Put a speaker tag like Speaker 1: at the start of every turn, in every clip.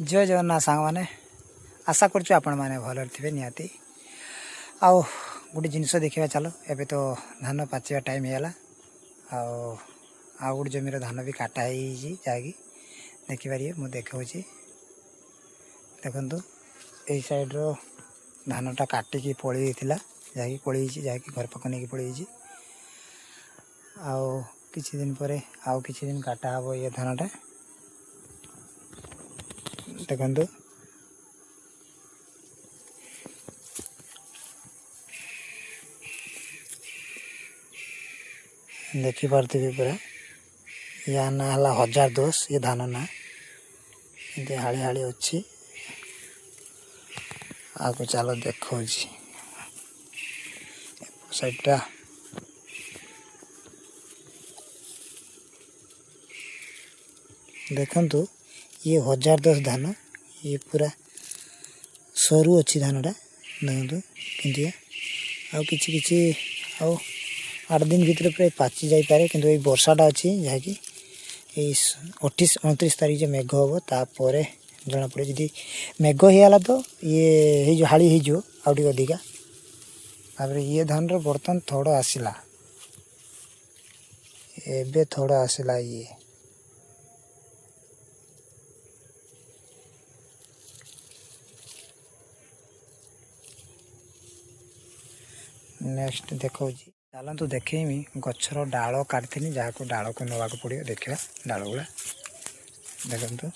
Speaker 1: जय जगन्नाथ सांग मैंने आशा कर मैंने भल थे निहाती आउ गोटे जिनस देखा चलो एबे तो धान पाचिया टाइम है आउ गोटे जमीर धान भी काटा है जाकि देखिपारे मुझे देखा देखु यही साइड्र धानटा काटिकी पड़ी जाकि पड़ी जाकि घर पाक नहीं पड़ी आउ किछि दिन पर आउ किछि दिन काटा हम ये धानटा देखु देखिपारे पूरा या ना है 1010 ये धान ना ये हाड़ी हाड़ी अच्छी आगे चलो देखो साइडटा देखु ये 1010 धान ये पूरा सरू अच्छी धानटा देखु कि आउ 8 दिन भितर प्राय पाची जापे कि वर्षाटा अच्छी जहाँकि 28-29 तारीख जो मेघ हम तापर जना पड़े जी मेघ होगा तो ये जो हाड़ी हो अधिका तापर ये धान बर्तमान थोड़ा आसला एबे थोड़ा आसला ये नेक्स्ट देखो चलतु देखेमी गचर डाल काटनी जहाँ को डाल को नवा पड़ो देखा डाल गुला देखु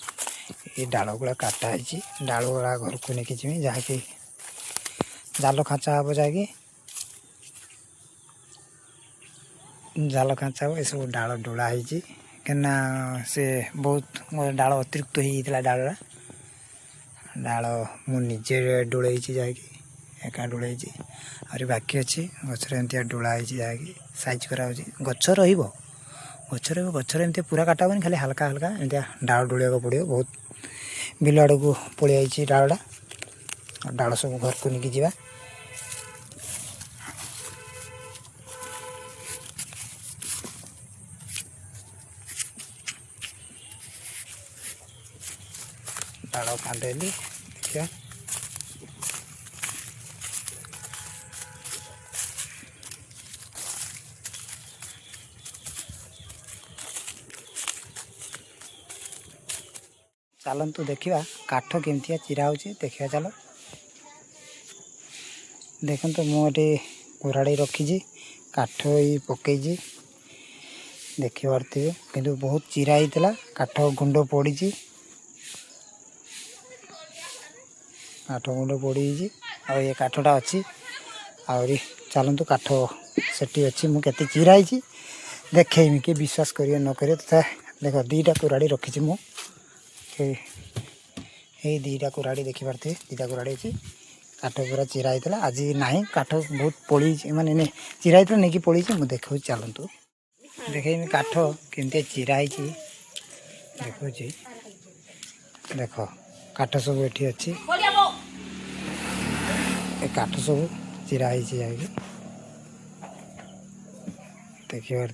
Speaker 1: ये डाल गुला काटाई डाल गुला घर को लेकिन जी जहाँकि जाल खाँचा हम जहाँकि जाल खाँचा हम सब डाल डोलाई कहीं से बहुत डाल अतिरिक्त होता डालरा डाल मुझे डोल जहाँकि एका डोल आरी बाकी अच्छी गचर एमती डोलाई जहाँकि साइज करा गच गचर एमती पूरा काटा हेनी खाली हल्का हल्का एमती डाल डोलिया पड़ो बहुत बिल आड़ को पलि आई डालटा डाल सब घर को लेकिन जावा डाल काटेली देखिए चलतु देखा काठ केमती चिरा हो देखा चलो देखो तो मुझे कुराड़ी रखी काठ पकई देखिए कि बहुत चिरा होता काठ गुंड पड़ी काठ गुंड पड़ी ये काठटा अच्छी आहरी चलतु काठ सेठी अच्छी मुझे चिरा देखेमी कि विश्वास करिए न करिए तथा देख दीटा कुराड़ी रखी मु दीटा कुराड़ी देखिपारे दीटा कुराड़ी अच्छी काठ पूरा चिरा होता आज ना काठ बहुत पड़ी माने चिरा होता नहीं कि पड़ी मुझे देखा चलतु देखेमी काठ केमती चिरा देखो देख काठ सब ये अच्छी काठ सब चिरा जाकि देखिए